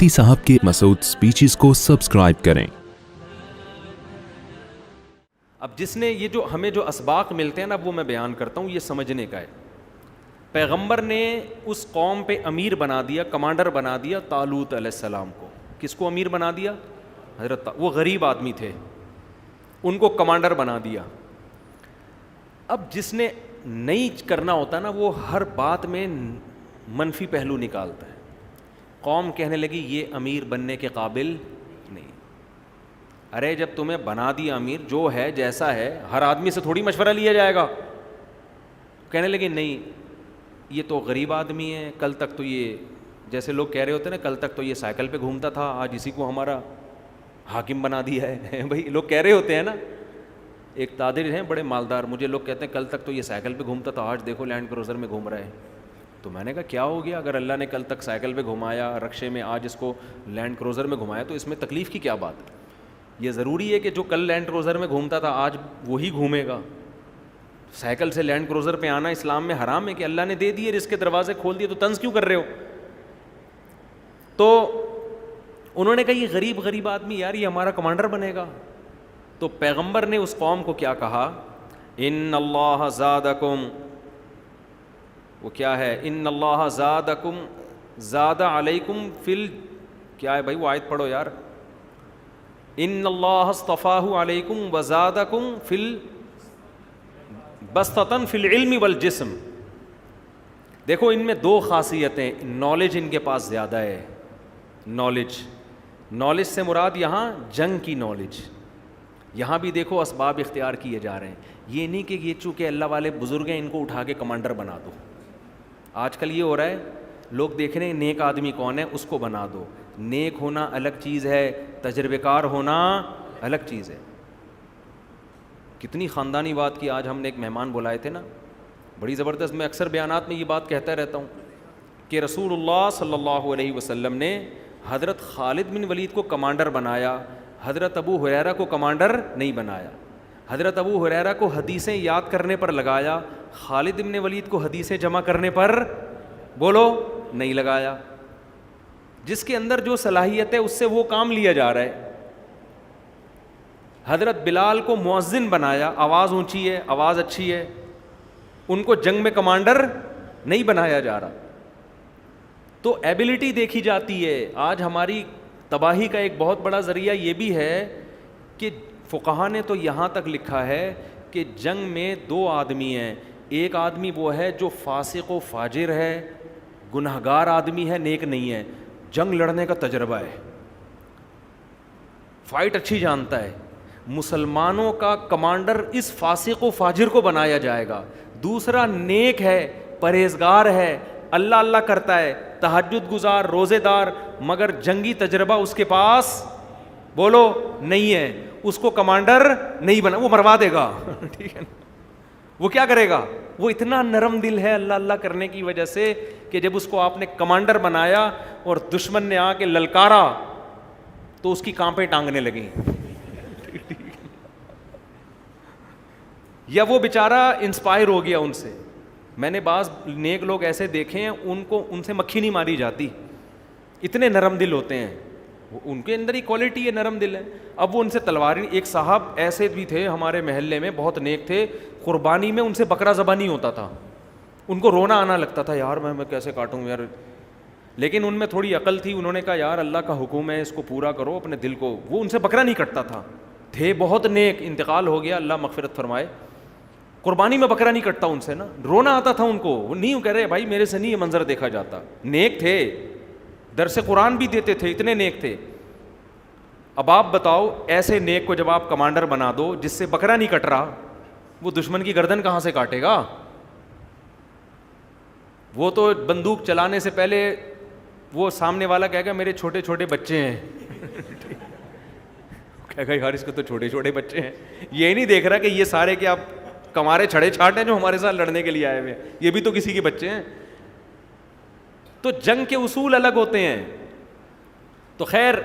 مفتی صاحب کے مسعود سپیچز کو سبسکرائب کریں۔ اب جس نے یہ جو ہمیں جو اسباق ملتے ہیں نا وہ میں بیان کرتا ہوں، یہ سمجھنے کا ہے۔ پیغمبر نے اس قوم پہ امیر بنا دیا، کمانڈر بنا دیا طالوت علیہ السلام کو۔ کس کو امیر بنا دیا؟ حضرت، وہ غریب آدمی تھے، ان کو کمانڈر بنا دیا۔ اب جس نے نہیں کرنا ہوتا نا وہ ہر بات میں منفی پہلو نکالتا ہے۔ قوم کہنے لگی یہ امیر بننے کے قابل نہیں۔ ارے جب تمہیں بنا دیا امیر، جو ہے جیسا ہے، ہر آدمی سے تھوڑی مشورہ لیا جائے گا۔ کہنے لگے نہیں، یہ تو غریب آدمی ہے، کل تک تو یہ جیسے لوگ کہہ رہے ہوتے ہیں نا، کل تک تو یہ سائیکل پہ گھومتا تھا، آج اسی کو ہمارا حاکم بنا دیا ہے۔ بھائی لوگ کہہ رہے ہوتے ہیں نا، ایک تاجر ہیں بڑے مالدار، مجھے لوگ کہتے ہیں کل تک تو یہ سائیکل پہ گھومتا تھا، آج دیکھو لینڈ کروزر میں گھوم رہا ہے۔ تو میں نے کہا کیا ہو گیا؟ اگر اللہ نے کل تک سائیکل پہ گھمایا، رکشے میں، آج اس کو لینڈ کروزر میں گھمایا، تو اس میں تکلیف کی کیا بات ہے؟ یہ ضروری ہے کہ جو کل لینڈ کروزر میں گھومتا تھا آج وہی گھومے گا؟ سائیکل سے لینڈ کروزر پہ آنا اسلام میں حرام ہے کہ اللہ نے دے دیے، رزق کے دروازے کھول دیے، تو طنز کیوں کر رہے ہو؟ تو انہوں نے کہا یہ غریب آدمی، یار یہ ہمارا کمانڈر بنے گا۔ تو پیغمبر نے اس قوم کو کیا کہا؟ ان اللہ زادکم، وہ کیا ہے؟ ان اللہ زادکم زاد علیکم کیا ہے بھائی وہ آیت پڑھو یار۔ ان اللہ اصطفاہ علیکم وزادکم بسطۃ فی العلم والجسم۔ دیکھو ان میں دو خاصیتیں، نالج ان کے پاس زیادہ ہے۔ نالج سے مراد یہاں جنگ کی نالج۔ یہاں بھی دیکھو اسباب اختیار کیے جا رہے ہیں، یہ نہیں کہ یہ چونکہ اللہ والے بزرگ ہیں ان کو اٹھا کے کمانڈر بنا دو۔ آج کل یہ ہو رہا ہے، لوگ دیکھ رہے ہیں نیک آدمی کون ہے، اس کو بنا دو۔ نیک ہونا الگ چیز ہے، تجربے کار ہونا الگ چیز ہے۔ کتنی خاندانی بات کی، آج ہم نے ایک مہمان بلائے تھے نا، بڑی زبردست۔ میں اکثر بیانات میں یہ بات کہتا رہتا ہوں کہ رسول اللہ صلی اللہ علیہ وسلم نے حضرت خالد بن ولید کو کمانڈر بنایا، حضرت ابو ہریرہ کو کمانڈر نہیں بنایا۔ حضرت ابو ہریرہ کو حدیثیں یاد کرنے پر لگایا، خالد بن ولید کو حدیثیں جمع کرنے پر بولو نہیں لگایا۔ جس کے اندر جو صلاحیت ہے اس سے وہ کام لیا جا رہا ہے۔ حضرت بلال کو مؤذن بنایا، آواز اونچی ہے، آواز اچھی ہے، ان کو جنگ میں کمانڈر نہیں بنایا جا رہا۔ تو ایبلٹی دیکھی جاتی ہے۔ آج ہماری تباہی کا ایک بہت بڑا ذریعہ یہ بھی ہے کہ فقہا نے تو یہاں تک لکھا ہے کہ جنگ میں دو آدمی ہیں، ایک آدمی وہ ہے جو فاسق و فاجر ہے، گنہگار آدمی ہے، نیک نہیں ہے، جنگ لڑنے کا تجربہ ہے، فائٹ اچھی جانتا ہے، مسلمانوں کا کمانڈر اس فاسق و فاجر کو بنایا جائے گا۔ دوسرا نیک ہے، پرہیزگار ہے، اللہ اللہ کرتا ہے، تہجد گزار، روزے دار، مگر جنگی تجربہ اس کے پاس بولو نہیں ہے، اس کو کمانڈر نہیں بنا، وہ مروا دے گا۔ ٹھیک ہے، وہ کیا کرے گا؟ وہ اتنا نرم دل ہے اللہ اللہ کرنے کی وجہ سے کہ جب اس کو آپ نے کمانڈر بنایا اور دشمن نے آ کے للکارا تو اس کی کانپیں ٹانگنے لگیں۔ یا وہ بیچارہ انسپائر ہو گیا ان سے۔ میں نے بعض نیک لوگ ایسے دیکھے ہیں، ان سے مکھی نہیں ماری جاتی، اتنے نرم دل ہوتے ہیں، ان کے اندر ہی کوالٹی ہے، نرم دل ہے۔ اب وہ ان سے تلوار، ایک صاحب ایسے بھی تھے ہمارے محلے میں، بہت نیک تھے، قربانی میں ان سے بکرا ذبح نہیں ہوتا تھا، ان کو رونا آنا لگتا تھا، یار میں کیسے کاٹوں یار، لیکن ان میں تھوڑی عقل تھی، انہوں نے کہا یار اللہ کا حکم ہے، اس کو پورا کرو اپنے دل کو۔ وہ ان سے بکرا نہیں کٹتا تھا، تھے بہت نیک، انتقال ہو گیا، اللہ مغفرت فرمائے۔ قربانی میں بکرا نہیں کٹتا ان سے نا، رونا آتا تھا ان کو، وہ نہیں کہہ رہے بھائی میرے سے نہیں یہ منظر دیکھا جاتا۔ نیک تھے، درس قرآن بھی دیتے تھے، اتنے نیک تھے۔ اب آپ بتاؤ ایسے نیک کو جب آپ کمانڈر بنا دو جس سے بکرا نہیں کٹ رہا، وہ دشمن کی گردن کہاں سے کاٹے گا؟ وہ تو بندوق چلانے سے پہلے وہ سامنے والا کہے گا میرے چھوٹے چھوٹے بچے ہیں، کہے گا یار اس کو تو چھوٹے چھوٹے بچے ہیں، یہ نہیں دیکھ رہا کہ یہ سارے کیا کمارے چھڑے چھاٹ ہیں جو ہمارے ساتھ لڑنے کے لیے آئے ہوئے ہیں، یہ بھی تو کسی کے بچے ہیں۔ تو جنگ کے اصول الگ ہوتے ہیں۔ تو خیر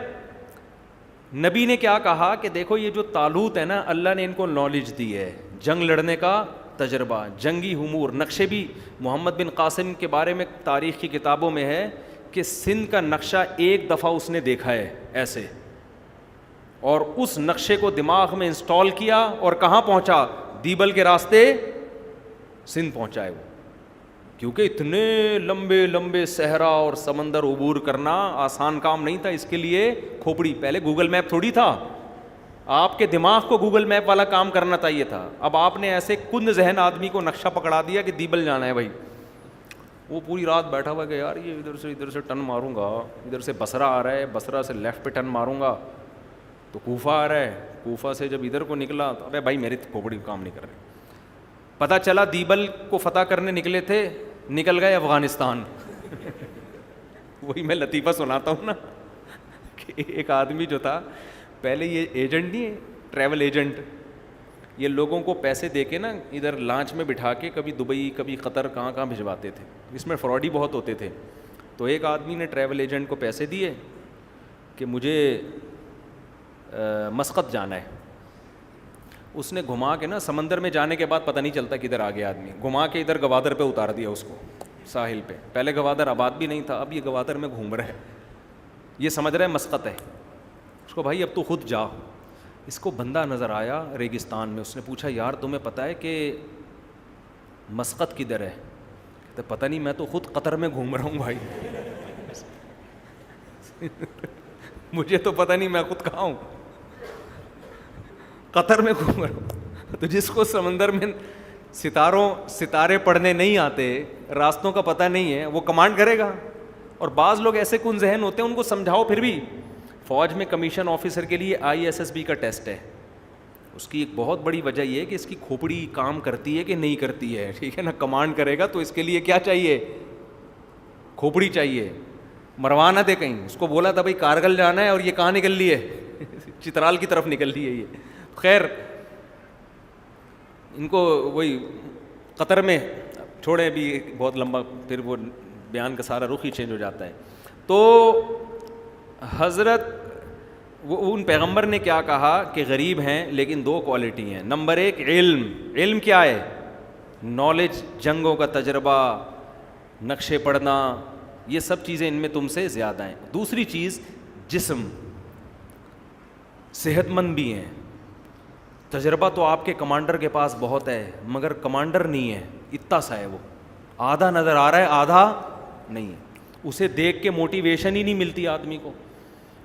نبی نے کیا کہا کہ دیکھو یہ جو طالوت ہے نا، اللہ نے ان کو نالج دی ہے، جنگ لڑنے کا تجربہ، جنگی امور، نقشے بھی۔ محمد بن قاسم کے بارے میں تاریخ کی کتابوں میں ہے کہ کہ سندھ کا نقشہ ایک دفعہ اس نے دیکھا ہے ایسے, اور اس نقشے کو دماغ میں انسٹال کیا اور کہاں پہنچا, دیبل کے راستے سندھ پہنچا ہے وہ, کیونکہ اتنے لمبے لمبے صحرا اور سمندر عبور کرنا آسان کام نہیں تھا. اس کے لیے کھوپڑی, پہلے گوگل میپ تھوڑی تھا, آپ کے دماغ کو گوگل میپ والا کام کرنا چاہیے تھا. اب آپ نے ایسے کند ذہن آدمی کو نقشہ پکڑا دیا کہ دیبل جانا ہے بھائی, وہ پوری رات بیٹھا ہوا کہ یار یہ ادھر سے ٹرن ماروں گا, ادھر سے بصرہ آ رہا ہے, بصرہ سے لیفٹ پہ ٹرن ماروں گا تو کوفہ آ رہا ہے, کوفہ سے جب ادھر کو نکلا تو ابے بھائی میری کھوپڑی کام نہیں کر رہی. پتہ چلا دیبل کو فتح کرنے نکلے تھے, نکل گئے افغانستان. وہی میں لطیفہ سناتا ہوں نا کہ ایک آدمی جو تھا, پہلے یہ ایجنٹ نہیں ہے, ٹریول ایجنٹ, یہ لوگوں کو پیسے دے کے نا ادھر لانچ میں بٹھا کے کبھی دبئی کبھی قطر کہاں کہاں بھجواتے تھے. اس میں فراڈی بہت ہوتے تھے. تو ایک آدمی نے ٹریول ایجنٹ کو پیسے دیے کہ مجھے مسقط جانا ہے. اس نے گھما کے نا, سمندر میں جانے کے بعد پتہ نہیں چلتا کدھر آ گیا آدمی, گھما کے ادھر گوادر پہ اتار دیا اس کو, ساحل پہ. پہلے گوادر آباد بھی نہیں تھا, اب یہ گوادر میں گھوم رہا ہے, یہ سمجھ رہا ہے مسقط ہے. اس کو بھائی اب تو خود جا. اس کو بندہ نظر آیا ریگستان میں, اس نے پوچھا یار تمہیں پتہ ہے کہ مسقط کدھر ہے؟ تو پتہ نہیں, میں تو خود قطر میں گھوم رہا ہوں بھائی. مجھے تو پتہ نہیں میں خود کہاں ہوں, قطر میں گھوم رہا ہوں. تو جس کو سمندر میں ستارے پڑھنے نہیں آتے, راستوں کا پتہ نہیں ہے, وہ کمانڈ کرے گا. اور بعض لوگ ایسے کن ذہن ہوتے ہیں, ان کو سمجھاؤ پھر بھی. فوج میں کمیشن آفیسر کے لیے ISSB کا ٹیسٹ ہے. اس کی ایک بہت بڑی وجہ یہ ہے کہ اس کی کھوپڑی کام کرتی ہے کہ نہیں کرتی ہے, ٹھیک ہے نا. کمانڈ کرے گا تو اس کے لیے کیا چاہیے, کھوپڑی چاہیے. مروا نہ دے کہیں. اس کو بولا تھا بھائی کارگل جانا ہے اور یہ کہاں نکل لی ہے, چترال کی طرف نکل لی ہے یہ. خیر ان کو وہی قطر میں چھوڑیں, بھی بہت لمبا, پھر وہ بیان کا سارا رخ ہی چینج ہو جاتا ہے. تو حضرت ان پیغمبر نے کیا کہا کہ غریب ہیں لیکن دو کوالٹی ہیں. نمبر ایک علم. علم کیا ہے؟ نالج, جنگوں کا تجربہ, نقشے پڑھنا, یہ سب چیزیں ان میں تم سے زیادہ ہیں. دوسری چیز جسم, صحت مند بھی ہیں. تجربہ تو آپ کے کمانڈر کے پاس بہت ہے, مگر کمانڈر نہیں ہے, اتنا سا ہے وہ, آدھا نظر آ رہا ہے آدھا نہیں ہے. اسے دیکھ کے موٹیویشن ہی نہیں ملتی آدمی کو.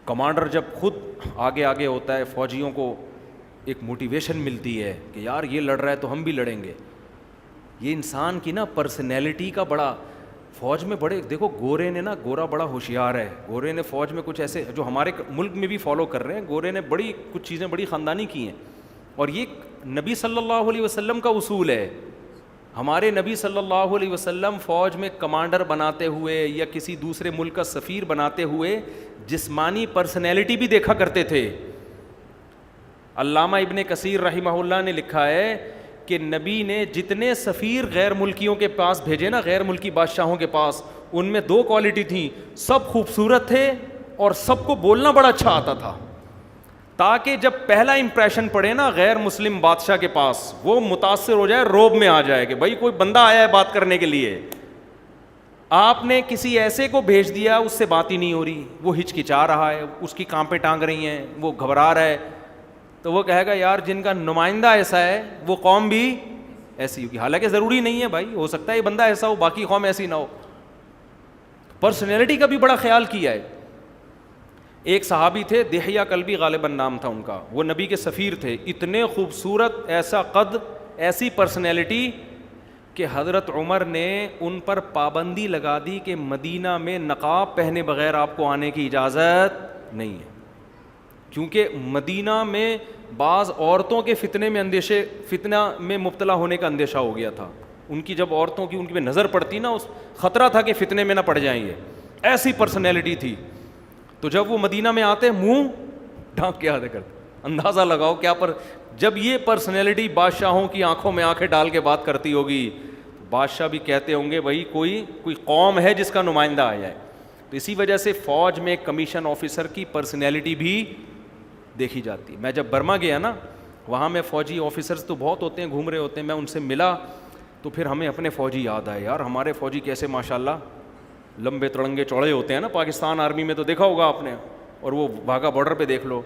کمانڈر جب خود آگے آگے ہوتا ہے, فوجیوں کو ایک موٹیویشن ملتی ہے کہ یار یہ لڑ رہا ہے تو ہم بھی لڑیں گے. یہ انسان کی نا پرسنالٹی کا بڑا, فوج میں بڑے دیکھو گورے نے نا, گورا بڑا ہوشیار ہے. گورے نے فوج میں کچھ ایسے جو ہمارے ملک میں بھی فالو کر رہے ہیں, گورے نے بڑی کچھ چیزیں بڑی خاندانی کی ہیں. اور یہ نبی صلی اللہ علیہ وسلم کا اصول ہے. ہمارے نبی صلی اللہ علیہ وسلم فوج میں کمانڈر بناتے ہوئے یا کسی دوسرے ملک کا سفیر بناتے ہوئے جسمانی پرسنالٹی بھی دیکھا کرتے تھے. علامہ ابن کثیر رحمہ اللہ نے لکھا ہے کہ نبی نے جتنے سفیر غیر ملکیوں کے پاس بھیجے نا, غیر ملکی بادشاہوں کے پاس, ان میں دو کوالٹی تھیں. سب خوبصورت تھے اور سب کو بولنا بڑا اچھا آتا تھا, تاکہ جب پہلا امپریشن پڑے نا غیر مسلم بادشاہ کے پاس, وہ متاثر ہو جائے, روب میں آ جائے کہ بھائی کوئی بندہ آیا ہے بات کرنے کے لیے. آپ نے کسی ایسے کو بھیج دیا, اس سے بات ہی نہیں ہو رہی, وہ ہچکچا رہا ہے, اس کی کانپیں ٹانگ رہی ہیں, وہ گھبرا رہا ہے, تو وہ کہے گا یار جن کا نمائندہ ایسا ہے وہ قوم بھی ایسی ہوگی. حالانکہ ضروری نہیں ہے بھائی, ہو سکتا ہے یہ بندہ ایسا ہو باقی قوم ایسی نہ ہو. پرسنالٹی کا بھی بڑا خیال کیا ہے. ایک صحابی تھے, دحیہ کلبی غالباً نام تھا ان کا, وہ نبی کے سفیر تھے. اتنے خوبصورت, ایسا قد, ایسی پرسنالٹی کہ حضرت عمر نے ان پر پابندی لگا دی کہ مدینہ میں نقاب پہنے بغیر آپ کو آنے کی اجازت نہیں ہے. کیونکہ مدینہ میں بعض عورتوں کے فتنہ میں مبتلا ہونے کا اندیشہ ہو گیا تھا. ان کی جب عورتوں کی ان کی نظر پڑتی نا, اس خطرہ تھا کہ فتنے میں نہ پڑ جائیں گے. ایسی پرسنالٹی تھی. تو جب وہ مدینہ میں آتے منہ ڈھانک کے آتے کرتے, اندازہ لگاؤ کیا جب یہ پرسنالٹی بادشاہوں کی آنکھوں میں آنکھیں ڈال کے بات کرتی ہوگی, بادشاہ بھی کہتے ہوں گے بھائی کوئی قوم ہے جس کا نمائندہ آیا ہے. تو اسی وجہ سے فوج میں کمیشن آفیسر کی پرسنالٹی بھی دیکھی جاتی. میں جب برما گیا نا, وہاں میں فوجی آفیسرز تو بہت ہوتے ہیں, گھوم رہے ہوتے ہیں, میں ان سے ملا تو پھر ہمیں اپنے فوجی یاد آئے. یار ہمارے فوجی کیسے ماشاء اللہ لمبے تڑنگے چوڑے ہوتے ہیں نا پاکستان آرمی میں، تو دیکھا ہوگا آپ نے، اور وہ واگا بارڈر پہ دیکھ لو.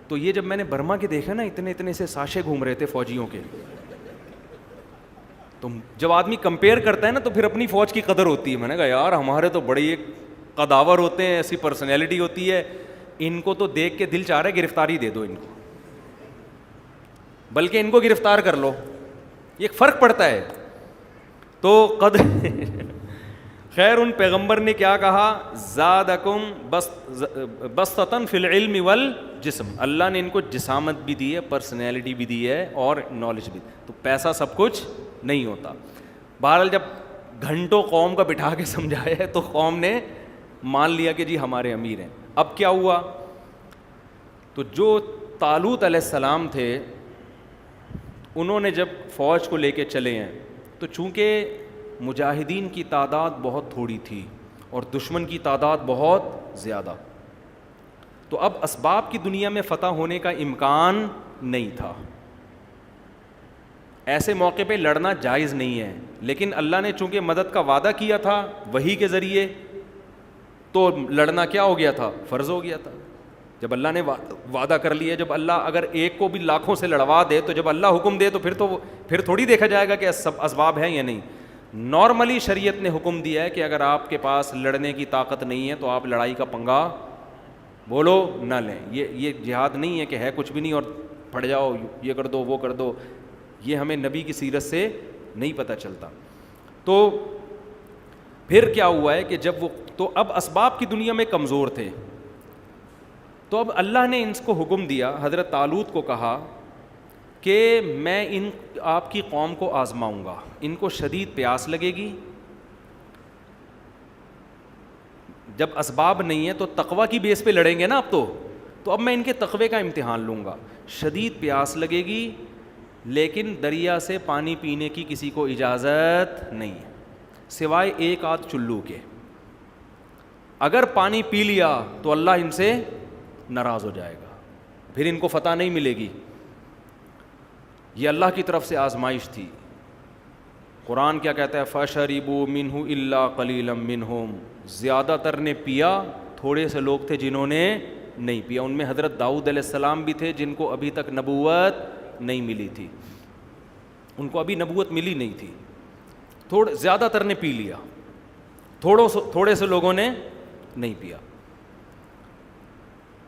تو یہ جب میں نے برما کے دیکھا نا، اتنے اتنے سے ساشے گھوم رہے تھے فوجیوں کے. تو جب آدمی کمپیئر کرتا ہے نا تو پھر اپنی فوج کی قدر ہوتی ہے. میں نے کہا یار ہمارے تو بڑے ایک قداور ہوتے ہیں، ایسی پرسنالٹی ہوتی ہے، ان کو تو دیکھ کے دل چاہ رہا ہے گرفتاری دے دو ان کو، بلکہ ان کو گرفتار کر لو. یہ ایک فرق پڑتا ہے. تو خیر ان پیغمبر نے کیا کہا، زادکم بسطۃ فی العلم والجسم. اللہ نے ان کو جسامت بھی دی ہے، پرسنالٹی بھی دی ہے، اور نالج بھی. تو پیسہ سب کچھ نہیں ہوتا. بہرحال جب گھنٹوں قوم کا بٹھا کے سمجھایا ہے تو قوم نے مان لیا کہ جی ہمارے امیر ہیں. اب کیا ہوا، تو جو طالوت علیہ السلام تھے انہوں نے جب فوج کو لے کے چلے ہیں، تو چونکہ مجاہدین کی تعداد بہت تھوڑی تھی اور دشمن کی تعداد بہت زیادہ، تو اب اسباب کی دنیا میں فتح ہونے کا امکان نہیں تھا. ایسے موقع پہ لڑنا جائز نہیں ہے، لیکن اللہ نے چونکہ مدد کا وعدہ کیا تھا وحی کے ذریعے، تو لڑنا کیا ہو گیا تھا، فرض ہو گیا تھا. جب اللہ نے وعدہ کر لیا، جب اللہ اگر ایک کو بھی لاکھوں سے لڑوا دے، تو جب اللہ حکم دے تو پھر تھوڑی دیکھا جائے گا کہ اسباب ہیں یا نہیں. نارملی شریعت نے حکم دیا ہے کہ اگر آپ کے پاس لڑنے کی طاقت نہیں ہے تو آپ لڑائی کا پنگا بولو نہ لیں. یہ جہاد نہیں ہے کہ ہے کچھ بھی نہیں اور پڑ جاؤ، یہ کر دو وہ کر دو. یہ ہمیں نبی کی سیرت سے نہیں پتہ چلتا. تو پھر کیا ہوا ہے کہ جب وہ تو اب اسباب کی دنیا میں کمزور تھے، تو اب اللہ نے ان کو حکم دیا، حضرت طالوت کو کہا کہ میں آپ کی قوم کو آزماؤں گا. ان کو شدید پیاس لگے گی، جب اسباب نہیں ہے تو تقوی کی بیس پہ لڑیں گے نا اب تو اب میں ان کے تقوی کا امتحان لوں گا. شدید پیاس لگے گی، لیکن دریا سے پانی پینے کی کسی کو اجازت نہیں ہے سوائے ایک آدھ چلو کے. اگر پانی پی لیا تو اللہ ان سے ناراض ہو جائے گا، پھر ان کو فتح نہیں ملے گی. یہ اللہ کی طرف سے آزمائش تھی. قرآن کیا کہتا ہے، فَشَرِبُوا مِنْهُ إِلَّا قَلِيلًا مِنْهُمْ. زیادہ تر نے پیا، تھوڑے سے لوگ تھے جنہوں نے نہیں پیا. ان میں حضرت داؤد علیہ السلام بھی تھے جن کو ابھی تک نبوت نہیں ملی تھی، ان کو ابھی نبوت ملی نہیں تھی. زیادہ تر نے پی لیا، تھوڑے سے لوگوں نے نہیں پیا.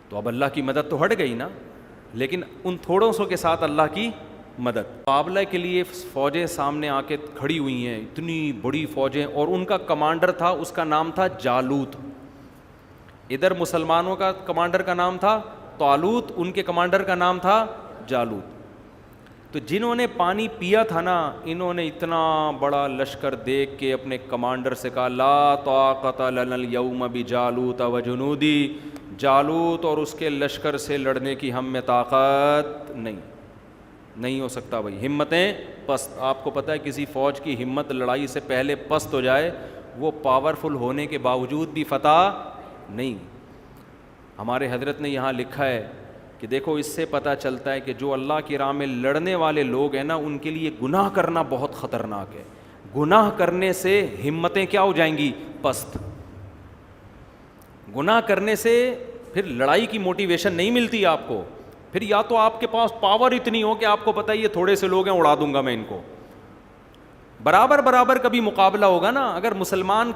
تو اب اللہ کی مدد تو ہٹ گئی نا، لیکن ان تھوڑوں سو کے ساتھ اللہ کی مدد. مقابلہ کے لیے فوجیں سامنے آ کے کھڑی ہوئی ہیں، اتنی بڑی فوجیں، اور ان کا کمانڈر تھا، اس کا نام تھا جالوت. ادھر مسلمانوں کا کمانڈر کا نام تھا طالوت، ان کے کمانڈر کا نام تھا جالوت. تو جنہوں نے پانی پیا تھا نا، انہوں نے اتنا بڑا لشکر دیکھ کے اپنے کمانڈر سے کہا، لا طاقت لنا اليوم بجالوت وجنودی. جالوت اور اس کے لشکر سے لڑنے کی ہم میں طاقت نہیں ہو سکتا. بھائی ہمتیں پست. آپ کو پتہ ہے کسی فوج کی ہمت لڑائی سے پہلے پست ہو جائے، وہ پاورفل ہونے کے باوجود بھی فتح نہیں. ہمارے حضرت نے یہاں لکھا ہے کہ دیکھو اس سے پتہ چلتا ہے کہ جو اللہ کی راہ میں لڑنے والے لوگ ہیں نا، ان کے لیے گناہ کرنا بہت خطرناک ہے. گناہ کرنے سے ہمتیں کیا ہو جائیں گی، پست. گناہ کرنے سے پھر لڑائی کی موٹیویشن نہیں ملتی آپ کو. پھر یا تو آپ کے پاس پاور اتنی ہو کہ آپ کو پتہ ہے یہ تھوڑے سے لوگ ہیں، اڑا دوں گا میں ان کو. برابر کبھی مقابلہ ہوگا نا. اگر مسلمان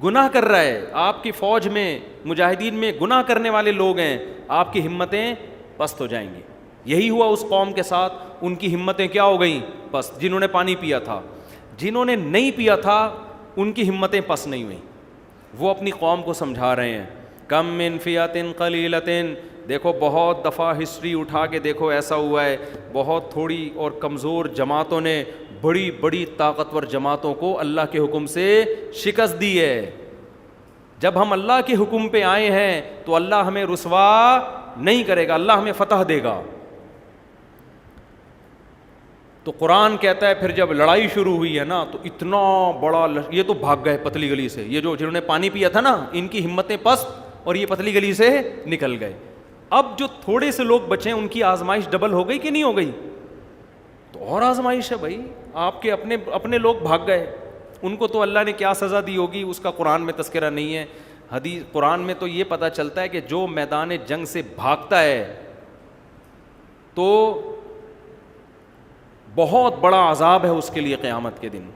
گناہ کر رہا ہے، آپ کی فوج میں مجاہدین میں گناہ کرنے والے لوگ ہیں، آپ کی ہمتیں پست ہو جائیں گی. یہی ہوا اس قوم کے ساتھ. ان کی ہمتیں کیا ہو گئیں، پست. جنہوں نے پانی پیا تھا، جنہوں نے نہیں پیا تھا ان کی ہمتیں پست نہیں ہوئیں. وہ اپنی قوم کو سمجھا رہے ہیں، کم من فئۃ قلیلۃ. دیکھو بہت دفعہ ہسٹری اٹھا کے دیکھو ایسا ہوا ہے، بہت تھوڑی اور کمزور جماعتوں نے بڑی بڑی طاقتور جماعتوں کو اللہ کے حکم سے شکست دی ہے. جب ہم اللہ کے حکم پہ آئے ہیں تو اللہ ہمیں رسوا نہیں کرے گا، اللہ ہمیں فتح دے گا. تو قرآن کہتا ہے پھر جب لڑائی شروع ہوئی ہے نا، تو اتنا بڑا یہ تو بھاگ گئے پتلی گلی سے. یہ جنہوں نے پانی پیا تھا نا، ان کی ہمتیں پست اور یہ پتلی گلی سے نکل گئے. اب جو تھوڑے سے لوگ بچے ان کی آزمائش ڈبل ہو گئی کہ نہیں ہو گئی؟ تو اور آزمائش ہے بھائی. آپ کے اپنے لوگ بھاگ گئے، ان کو تو اللہ نے کیا سزا دی ہوگی اس کا قرآن میں تذکرہ نہیں ہے. حدیث قرآن میں تو یہ پتہ چلتا ہے کہ جو میدان جنگ سے بھاگتا ہے تو بہت بڑا عذاب ہے اس کے لیے قیامت کے دن.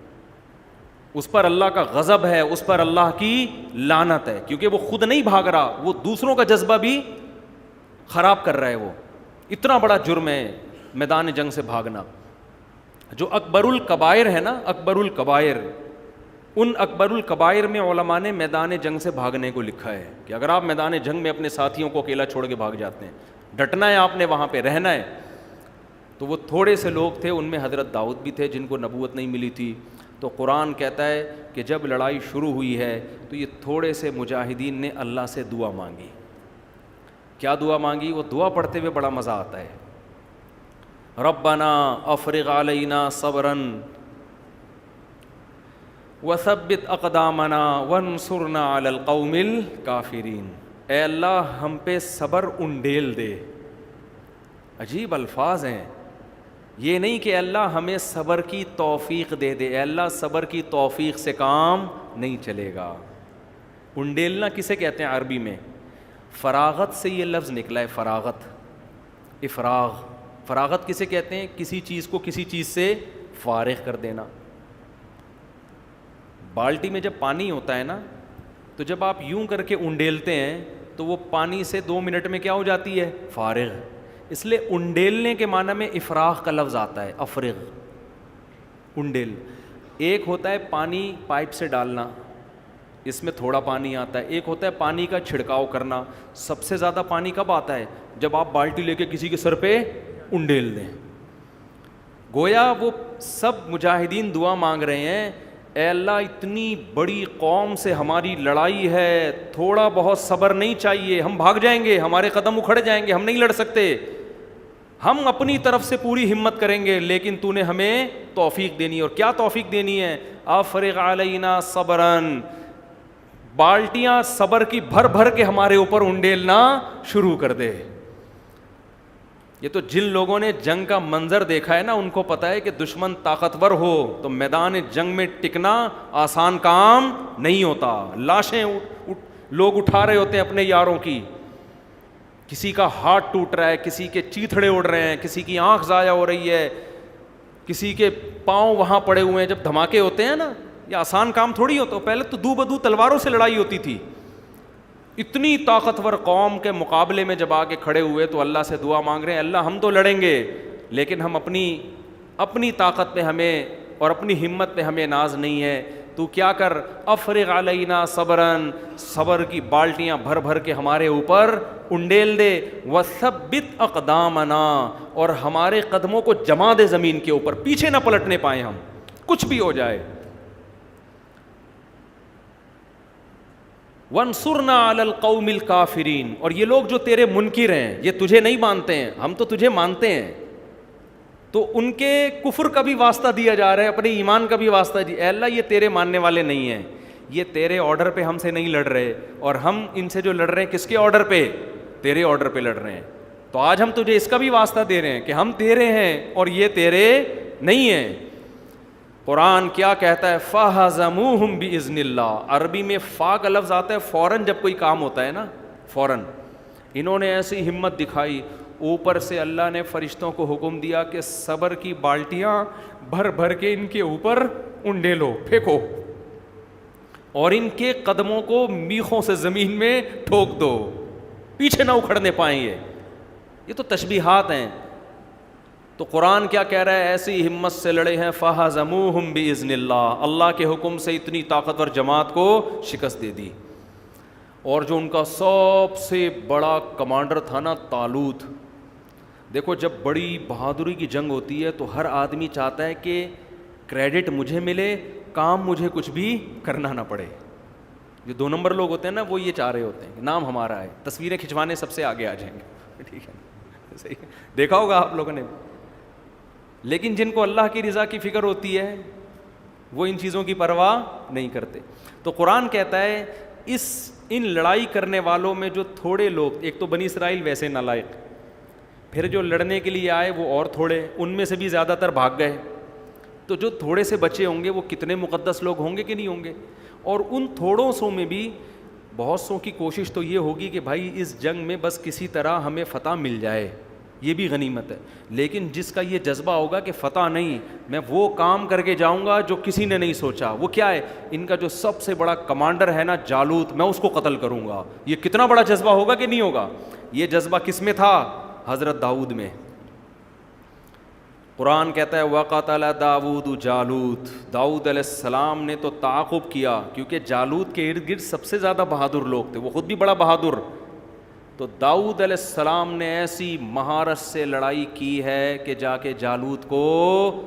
اس پر اللہ کا غضب ہے, اس پر اللہ کی لعنت ہے, کیونکہ وہ خود نہیں بھاگ رہا, وہ دوسروں کا جذبہ بھی خراب کر رہا ہے. وہ اتنا بڑا جرم ہے میدان جنگ سے بھاگنا. جو اکبر الکبائر ہے نا, اکبر الکبائر, ان اکبر الکبائر میں علماء نے میدان جنگ سے بھاگنے کو لکھا ہے کہ اگر آپ میدان جنگ میں اپنے ساتھیوں کو اکیلا چھوڑ کے بھاگ جاتے ہیں, ڈٹنا ہے آپ نے, وہاں پہ رہنا ہے. تو وہ تھوڑے سے لوگ تھے, ان میں حضرت داؤد بھی تھے جن کو نبوت نہیں ملی تھی. تو قرآن کہتا ہے کہ جب لڑائی شروع ہوئی ہے تو یہ تھوڑے سے مجاہدین نے اللہ سے دعا مانگی. کیا دعا مانگی؟ وہ دعا پڑھتے ہوئے بڑا مزہ آتا ہے. ربنا افرغ علینا صبرا وثبت اقدامنا وانصرنا علی القوم الکافرین. اے اللہ ہم پہ صبر انڈیل دے. عجیب الفاظ ہیں. یہ نہیں کہ اللہ ہمیں صبر کی توفیق دے دے, اے اللہ صبر کی توفیق سے کام نہیں چلے گا. انڈیلنا کسے کہتے ہیں عربی میں؟ فراغت سے یہ لفظ نکلا ہے, فراغت, افراغ. فراغت کسے کہتے ہیں؟ کسی چیز کو کسی چیز سے فارغ کر دینا. بالٹی میں جب پانی ہوتا ہے نا, تو جب آپ یوں کر کے انڈیلتے ہیں تو وہ پانی سے 2 منٹ میں کیا ہو جاتی ہے؟ فارغ. اس لیے انڈیلنے کے معنی میں افراغ کا لفظ آتا ہے, افرغ, انڈیل. ایک ہوتا ہے پانی پائپ سے ڈالنا, اس میں تھوڑا پانی آتا ہے. ایک ہوتا ہے پانی کا چھڑکاؤ کرنا. سب سے زیادہ پانی کب آتا ہے؟ جب آپ بالٹی لے کے کسی کے سر پہ انڈیل دیں. گویا وہ سب مجاہدین دعا مانگ رہے ہیں, اے اللہ اتنی بڑی قوم سے ہماری لڑائی ہے, تھوڑا بہت صبر نہیں چاہیے, ہم بھاگ جائیں گے, ہمارے قدم اکھڑ جائیں گے, ہم نہیں لڑ سکتے, ہم اپنی طرف سے پوری ہمت کریں گے, لیکن تو نے ہمیں توفیق دینی ہے. اور کیا توفیق دینی ہے؟ افرغ علینا صبرن, بالٹیاں صبر کی بھر بھر کے ہمارے اوپر انڈیلنا شروع کر دے. یہ تو جن لوگوں نے جنگ کا منظر دیکھا ہے نا, ان کو پتہ ہے کہ دشمن طاقتور ہو تو میدان جنگ میں ٹکنا آسان کام نہیں ہوتا. لاشیں لوگ اٹھا رہے ہوتے ہیں اپنے یاروں کی, کسی کا ہاتھ ٹوٹ رہا ہے, کسی کے چیتھڑے اڑ رہے ہیں, کسی کی آنکھ ضائع ہو رہی ہے, کسی کے پاؤں وہاں پڑے ہوئے ہیں. جب دھماکے ہوتے ہیں نا, یہ آسان کام تھوڑی ہوتا. پہلے تو دو بدو تلواروں سے لڑائی ہوتی تھی. اتنی طاقتور قوم کے مقابلے میں جب آ کے کھڑے ہوئے تو اللہ سے دعا مانگ رہے ہیں, اللہ ہم تو لڑیں گے لیکن ہم اپنی طاقت پہ ہمیں اور اپنی ہمت پہ ہمیں ناز نہیں ہے. تو کیا کر, افرغ علینا صبرن, صبر کی بالٹیاں بھر بھر کے ہمارے اوپر انڈیل دے. وثبت اقدامنا, اور ہمارے قدموں کو جما دے زمین کے اوپر, پیچھے نہ پلٹنے پائیں ہم, کچھ بھی ہو جائے. وانصرنا علی القوم الکافرین, اور یہ لوگ جو تیرے منکر ہیں, یہ تجھے نہیں مانتے ہیں, ہم تو تجھے مانتے ہیں, تو ان کے کفر کا بھی واسطہ دیا جا رہا ہے, اپنے ایمان کا بھی واسطہ دی. اے اللہ یہ تیرے ماننے والے نہیں ہیں, یہ تیرے آرڈر پہ ہم سے نہیں لڑ رہے, اور ہم ان سے جو لڑ رہے ہیں کس کے آرڈر پہ؟ تیرے آرڈر پہ لڑ رہے ہیں. تو آج ہم تجھے اس کا بھی واسطہ دے رہے ہیں کہ ہم تیرے ہیں اور یہ تیرے نہیں ہیں. قرآن کیا کہتا ہے؟ فَهَزَمُوهُمْ بِإِذْنِ اللَّهِ. عربی میں فا کا لفظ آتا ہے فوراً جب کوئی کام ہوتا ہے نا, فوراً. انہوں نے ایسی ہمت دکھائی, اوپر سے اللہ نے فرشتوں کو حکم دیا کہ صبر کی بالٹیاں بھر بھر کے ان کے اوپر انڈیلو, پھینکو, اور ان کے قدموں کو میخوں سے زمین میں ٹھوک دو, پیچھے نہ اکھڑنے پائیں. یہ تو تشبیہات ہیں. تو قرآن کیا کہہ رہا ہے؟ ایسی ہمت سے لڑے ہیں. فَهَزَمُوهُمْ بِإِذْنِ اللَّهِ, اللہ کے حکم سے اتنی طاقتور جماعت کو شکست دے دی. اور جو ان کا سب سے بڑا کمانڈر تھا نا, طالوت. دیکھو جب بڑی بہادری کی جنگ ہوتی ہے تو ہر آدمی چاہتا ہے کہ کریڈٹ مجھے ملے, کام مجھے کچھ بھی کرنا نہ پڑے. جو 2 نمبر لوگ ہوتے ہیں نا, وہ یہ چاہ رہے ہوتے ہیں کہ نام ہمارا ہے, تصویریں کھنچوانے سب سے آگے آ جائیں گے. ٹھیک ہے, صحیح دیکھا ہوگا آپ لوگوں نے. لیکن جن کو اللہ کی رضا کی فکر ہوتی ہے وہ ان چیزوں کی پرواہ نہیں کرتے. تو قرآن کہتا ہے ان لڑائی کرنے والوں میں جو تھوڑے لوگ, ایک تو بنی اسرائیل ویسے نالائق, پھر جو لڑنے کے لیے آئے وہ اور تھوڑے, ان میں سے بھی زیادہ تر بھاگ گئے. تو جو تھوڑے سے بچے ہوں گے وہ کتنے مقدس لوگ ہوں گے کہ نہیں ہوں گے. اور ان تھوڑوں سو میں بھی بہت سو کی کوشش تو یہ ہوگی کہ بھائی اس جنگ میں بس کسی طرح ہمیں فتح مل جائے, یہ بھی غنیمت ہے. لیکن جس کا یہ جذبہ ہوگا کہ فتح نہیں, میں وہ کام کر کے جاؤں گا جو کسی نے نہیں سوچا, وہ کیا ہے, ان کا جو سب سے بڑا کمانڈر ہے نا جالوت, میں اس کو قتل کروں گا. یہ کتنا بڑا جذبہ ہوگا کہ نہیں ہوگا؟ یہ جذبہ کس میں تھا؟ حضرت داؤد میں. قرآن کہتا ہے وَقَتَلَ داؤد جالوت, داؤد علیہ السلام نے تو تعاقب کیا, کیونکہ جالوت کے ارد گرد سب سے زیادہ بہادر لوگ تھے, وہ خود بھی بڑا بہادر. تو داؤد علیہ السلام نے ایسی مہارت سے لڑائی کی ہے کہ جا کے جالوت کو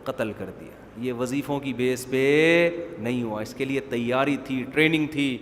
قتل کر دیا. یہ وظیفوں کی بیس پہ نہیں ہوا, اس کے لیے تیاری تھی, ٹریننگ تھی.